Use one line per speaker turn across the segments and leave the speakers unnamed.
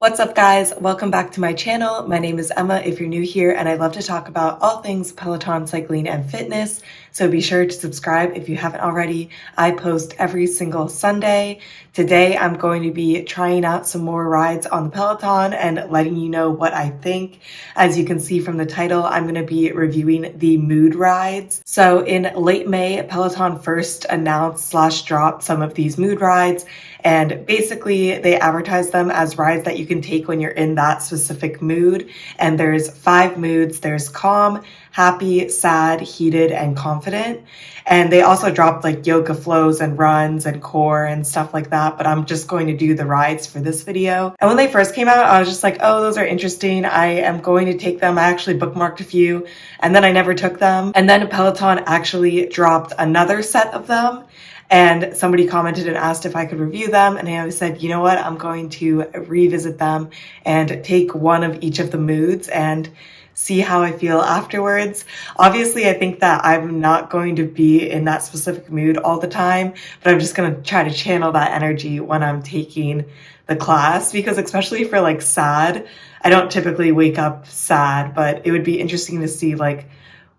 What's up, guys? Welcome back to my channel. My name is Emma if you're new here, and I love to talk about all things Peloton cycling and fitness, so be sure to subscribe if you haven't already. I post every single Sunday. Today I'm going to be trying out some more rides on the Peloton and letting you know what I think. As you can see from the title, I'm going to be reviewing the mood rides. So in late May, Peloton first announced / dropped some of these mood rides, and basically they advertise them as rides that you can take when you're in that specific mood. And there's 5 moods. There's calm, happy, sad, heated, and confident. And they also dropped like yoga flows and runs and core and stuff like that, but I'm just going to do the rides for this video. And when they first came out, I was just like, oh, those are interesting. I am going to take them. I actually bookmarked a few and then I never took them. And then Peloton actually dropped another set of them. And somebody commented and asked if I could review them. And I said, you know what, I'm going to revisit them and take one of each of the moods and see how I feel afterwards. Obviously, I think that I'm not going to be in that specific mood all the time, but I'm just going to try to channel that energy when I'm taking the class, because especially for like sad, I don't typically wake up sad, but it would be interesting to see like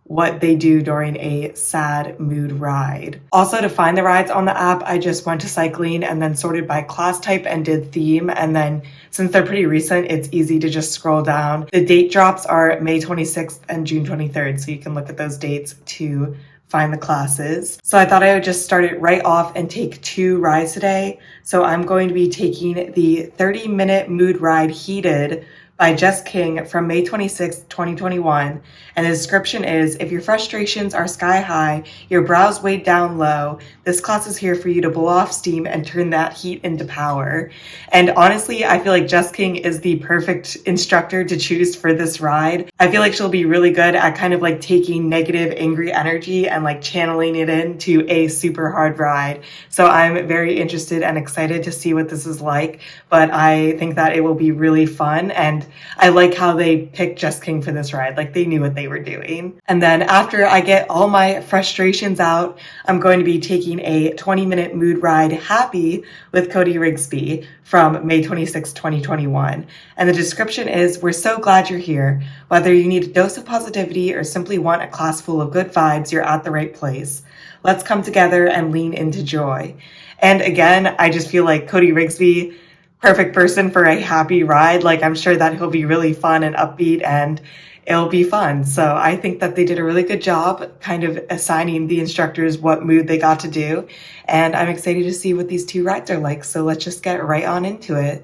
what they do during a sad mood ride. Also, to find the rides on the app, I just went to cycling and then sorted by class type and did theme. And then since they're pretty recent, it's easy to just scroll down. The date drops are May 26th and June 23rd. So you can look at those dates to find the classes. So I thought I would just start it right off and take 2 rides today. So I'm going to be taking the 30-minute mood ride Heated by Jess King from May 26, 2021. And the description is, if your frustrations are sky high, your brows weighed down low, this class is here for you to blow off steam and turn that heat into power. And honestly, I feel like Jess King is the perfect instructor to choose for this ride. I feel like she'll be really good at kind of like taking negative, angry energy and like channeling it into a super hard ride. So I'm very interested and excited to see what this is like, but I think that it will be really fun. And I like how they picked Jess King for this ride. Like they knew what they were doing. And then after I get all my frustrations out, I'm going to be taking a 20-minute mood ride Happy with Cody Rigsby from May 26, 2021. And the description is, we're so glad you're here. Whether you need a dose of positivity or simply want a class full of good vibes, you're at the right place. Let's come together and lean into joy. And again, I just feel like Cody Rigsby, perfect person for a happy ride. Like I'm sure that he'll be really fun and upbeat and it'll be fun. So I think that they did a really good job kind of assigning the instructors what mood they got to do. And I'm excited to see what these 2 rides are like. So let's just get right on into it.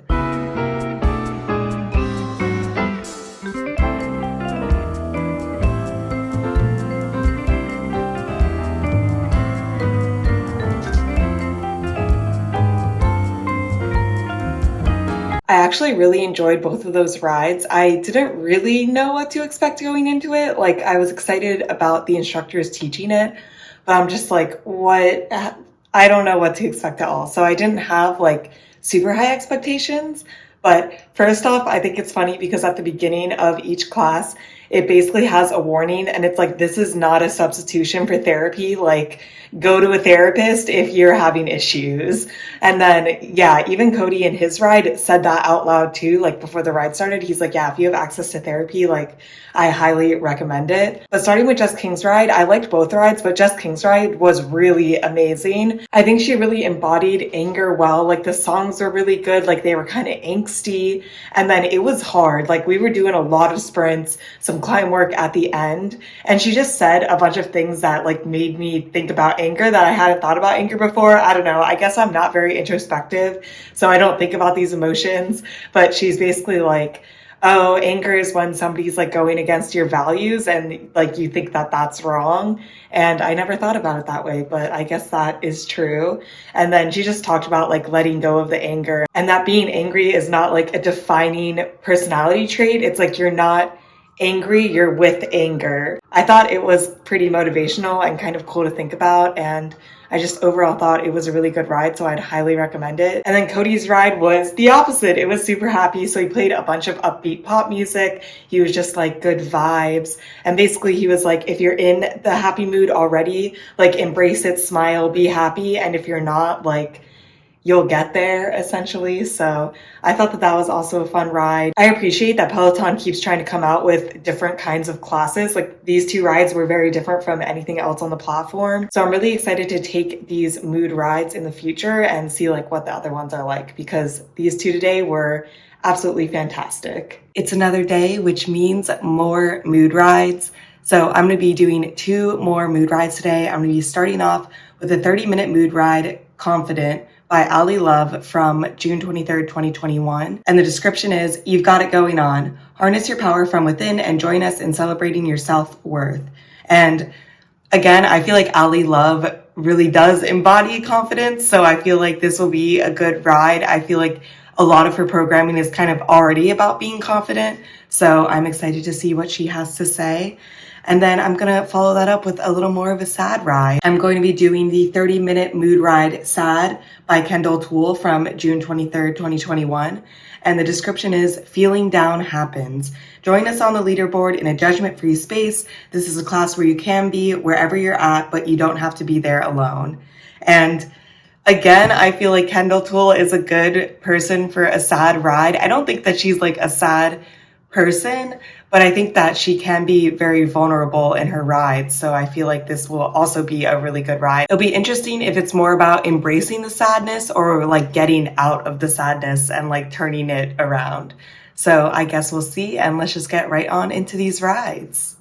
I actually really enjoyed both of those rides. I didn't really know what to expect going into it. Like I was excited about the instructors teaching it, but I'm just like, what? I don't know what to expect at all. So I didn't have like super high expectations. But first off, I think it's funny because at the beginning of each class, it basically has a warning and it's like, this is not a substitution for therapy. Like go to a therapist if you're having issues. And then, yeah, even Cody in his ride said that out loud too. Like before the ride started, he's like, yeah, if you have access to therapy, like I highly recommend it. But starting with Jess King's ride, I liked both rides, but Jess King's ride was really amazing. I think she really embodied anger well. Like the songs were really good. Like they were kind of angsty. And then it was hard. Like we were doing a lot of sprints, some climb work at the end. And she just said a bunch of things that like made me think about anger that I hadn't thought about anger before. I don't know. I guess I'm not very introspective, so I don't think about these emotions. But she's basically like, oh, anger is when somebody's like going against your values and like you think that that's wrong. And I never thought about it that way, but I guess that is true. And then she just talked about like letting go of the anger and that being angry is not like a defining personality trait. It's like you're not angry, you're with anger. I thought it was pretty motivational and kind of cool to think about. And I just overall thought it was a really good ride, so I'd highly recommend it. And then Cody's ride was the opposite. It was super happy. So he played a bunch of upbeat pop music. He was just like good vibes. And basically he was like, if you're in the happy mood already, like embrace it, smile, be happy. And if you're not, like, you'll get there essentially. So I thought that that was also a fun ride. I appreciate that Peloton keeps trying to come out with different kinds of classes. Like these two rides were very different from anything else on the platform. So I'm really excited to take these mood rides in the future and see like what the other ones are like, because these two today were absolutely fantastic. It's another day, which means more mood rides. So I'm going to be doing 2 more mood rides today. I'm going to be starting off with a 30-minute mood ride, Confident, by Ali Love from June 23rd, 2021. And the description is, "You've got it going on. Harness your power from within and join us in celebrating your self-worth." And again, I feel like Ali Love really does embody confidence. So I feel like this will be a good ride. I feel like a lot of her programming is kind of already about being confident. So I'm excited to see what she has to say. And then I'm going to follow that up with a little more of a sad ride. I'm going to be doing the 30-minute mood ride Sad by Kendall Toole from June 23rd, 2021. And the description is, "Feeling down happens. Join us on the leaderboard in a judgment-free space. This is a class where you can be wherever you're at, but you don't have to be there alone." And again, I feel like Kendall Toole is a good person for a sad ride. I don't think that she's like a sad person, but I think that she can be very vulnerable in her rides. So I feel like this will also be a really good ride. It'll be interesting if it's more about embracing the sadness or like getting out of the sadness and like turning it around. So I guess we'll see, and let's just get right on into these rides.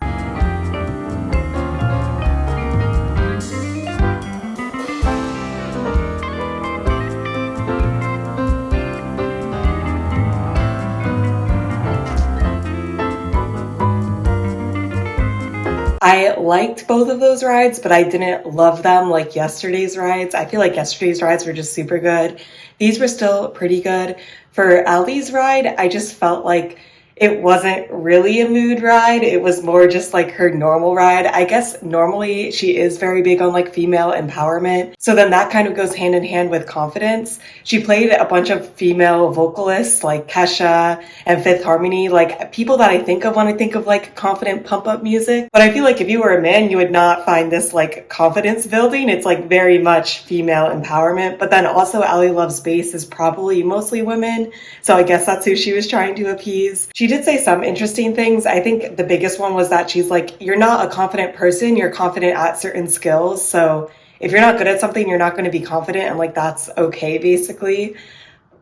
I liked both of those rides, but I didn't love them like yesterday's rides. I feel like yesterday's rides were just super good. These were still pretty good. For Ellies Ride, I just felt like it wasn't really a mood ride. It was more just like her normal ride. I guess normally she is very big on like female empowerment. So then that kind of goes hand in hand with confidence. She played a bunch of female vocalists like Kesha and Fifth Harmony, like people that I think of when I think of like confident pump up music. But I feel like if you were a man, you would not find this like confidence building. It's like very much female empowerment. But then also Ali Love's base is probably mostly women. So I guess that's who she was trying to appease. She did say some interesting things. I think the biggest one was that she's like, you're not a confident person, you're confident at certain skills. So if you're not good at something, you're not going to be confident, and like that's okay, basically.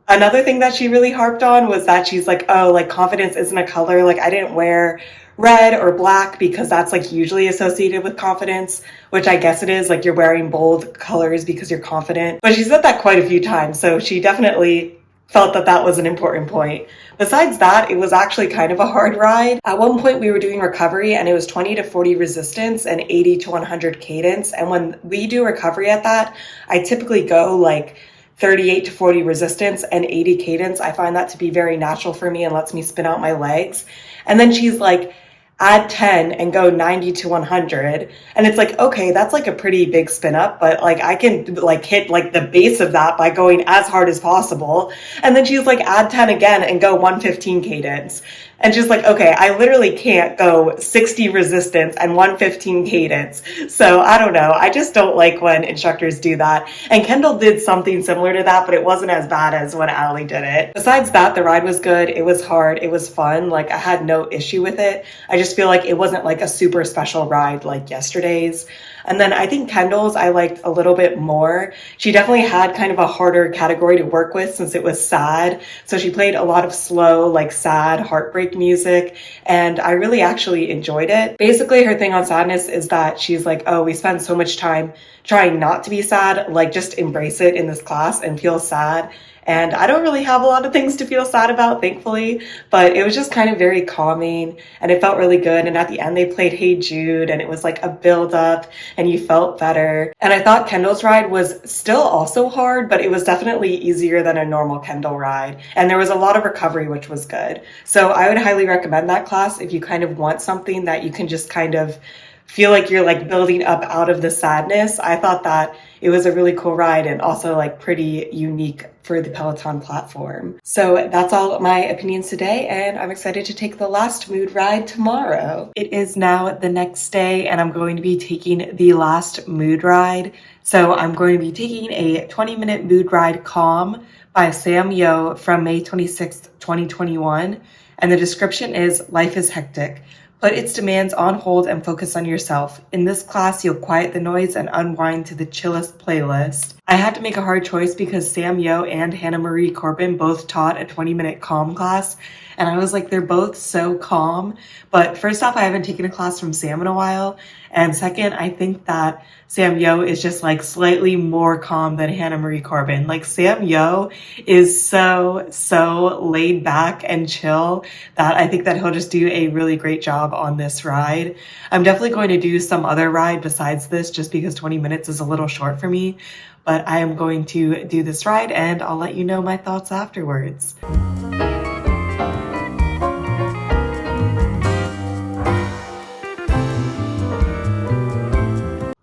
Another thing that she really harped on was that she's like, oh, like confidence isn't a color. Like I didn't wear red or black because that's like usually associated with confidence, which I guess it is. Like you're wearing bold colors because you're confident. But she said that quite a few times. So she definitely felt that that was an important point. Besides that, it was actually kind of a hard ride. At one point we were doing recovery and it was 20 to 40 resistance and 80 to 100 cadence. And when we do recovery at that, I typically go like 38 to 40 resistance and 80 cadence. I find that to be very natural for me and lets me spin out my legs. And then she's like, add 10 and go 90 to 100. And it's like, okay, that's like a pretty big spin up, but like I can like hit like the base of that by going as hard as possible. And then she's like, add 10 again and go 115 cadence. And just like, okay, I literally can't go 60 resistance and 115 cadence. So I don't know. I just don't like when instructors do that. And Kendall did something similar to that, but it wasn't as bad as when Ali did it. Besides that, the ride was good. It was hard. It was fun. Like I had no issue with it. I just feel like it wasn't like a super special ride like yesterday's. And then I think Kendall's I liked a little bit more. She definitely had kind of a harder category to work with since it was sad. So she played a lot of slow, like sad heartbreak music. And I really actually enjoyed it. Basically, her thing on sadness is that she's like, oh, we spend so much time trying not to be sad. Like just embrace it in this class and feel sad. And I don't really have a lot of things to feel sad about, thankfully, but it was just kind of very calming and it felt really good. And at the end, they played Hey Jude and it was like a build up and you felt better. And I thought Kendall's ride was still also hard, but it was definitely easier than a normal Kendall ride. And there was a lot of recovery, which was good. So I would highly recommend that class if you kind of want something that you can just kind of feel like you're like building up out of the sadness. I thought that it was a really cool ride and also like pretty unique for the Peloton platform. So that's all my opinions today, and I'm excited to take the last mood ride tomorrow. It is now the next day, and I'm going to be taking the last mood ride. So I'm going to be taking a 20-minute mood ride Calm by Sam Yo from May 26th, 2021. And the description is, life is hectic. Put its demands on hold and focus on yourself. In this class, you'll quiet the noise and unwind to the chillest playlist. I had to make a hard choice because Sam Yo and Hannah Marie Corbin both taught a 20-minute Calm class. And I was like, they're both so calm. But first off, I haven't taken a class from Sam in a while. And second, I think that Sam Yo is just like slightly more calm than Hannah Marie Corbin. Like Sam Yo is so laid back and chill that I think that he'll just do a really great job on this ride. I'm definitely going to do some other ride besides this just because 20 minutes is a little short for me. But I am going to do this ride and I'll let you know my thoughts afterwards.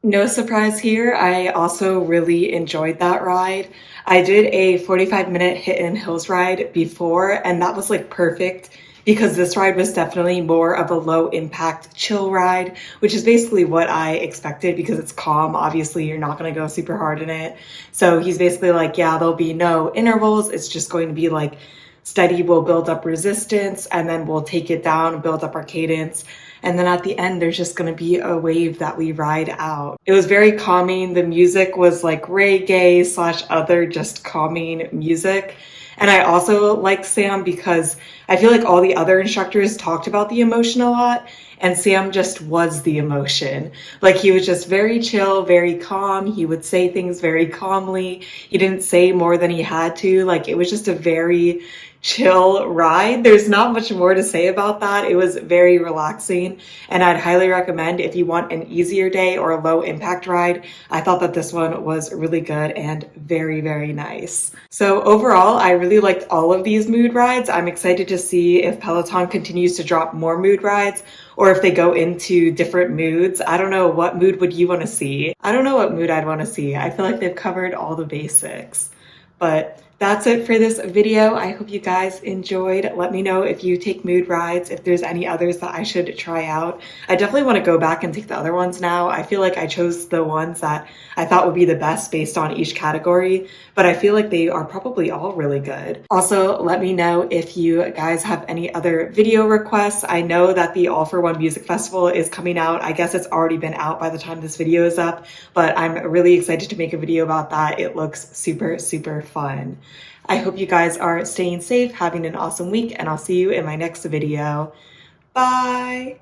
No surprise here, I also really enjoyed that ride. I did a 45-minute Hit and Hills ride before, and that was like perfect because this ride was definitely more of a low impact chill ride, which is basically what I expected because it's calm. Obviously, you're not going to go super hard in it. So he's basically like, yeah, there'll be no intervals. It's just going to be like steady. We'll build up resistance and then we'll take it down, build up our cadence. And then at the end, there's just going to be a wave that we ride out. It was very calming. The music was like reggae / other just calming music. And I also like Sam because I feel like all the other instructors talked about the emotion a lot, and Sam just was the emotion. Like he was just very chill, very calm. He would say things very calmly. He didn't say more than he had to. Like it was just a very chill ride. There's not much more to say about that. It was very relaxing, and I'd highly recommend if you want an easier day or a low impact ride. I thought that this one was really good and very nice. So overall, I really liked all of these mood rides. I'm excited to see if Peloton continues to drop more mood rides or if they go into different moods. I don't know, what mood would you want to see? I don't know what mood I'd want to see. I feel like they've covered all the basics. But that's it for this video. I hope you guys enjoyed. Let me know if you take mood rides, if there's any others that I should try out. I definitely want to go back and take the other ones now. I feel like I chose the ones that I thought would be the best based on each category, but I feel like they are probably all really good. Also, let me know if you guys have any other video requests. I know that the All for One Music Festival is coming out. I guess it's already been out by the time this video is up, but I'm really excited to make a video about that. It looks super fun. I hope you guys are staying safe, having an awesome week, and I'll see you in my next video. Bye!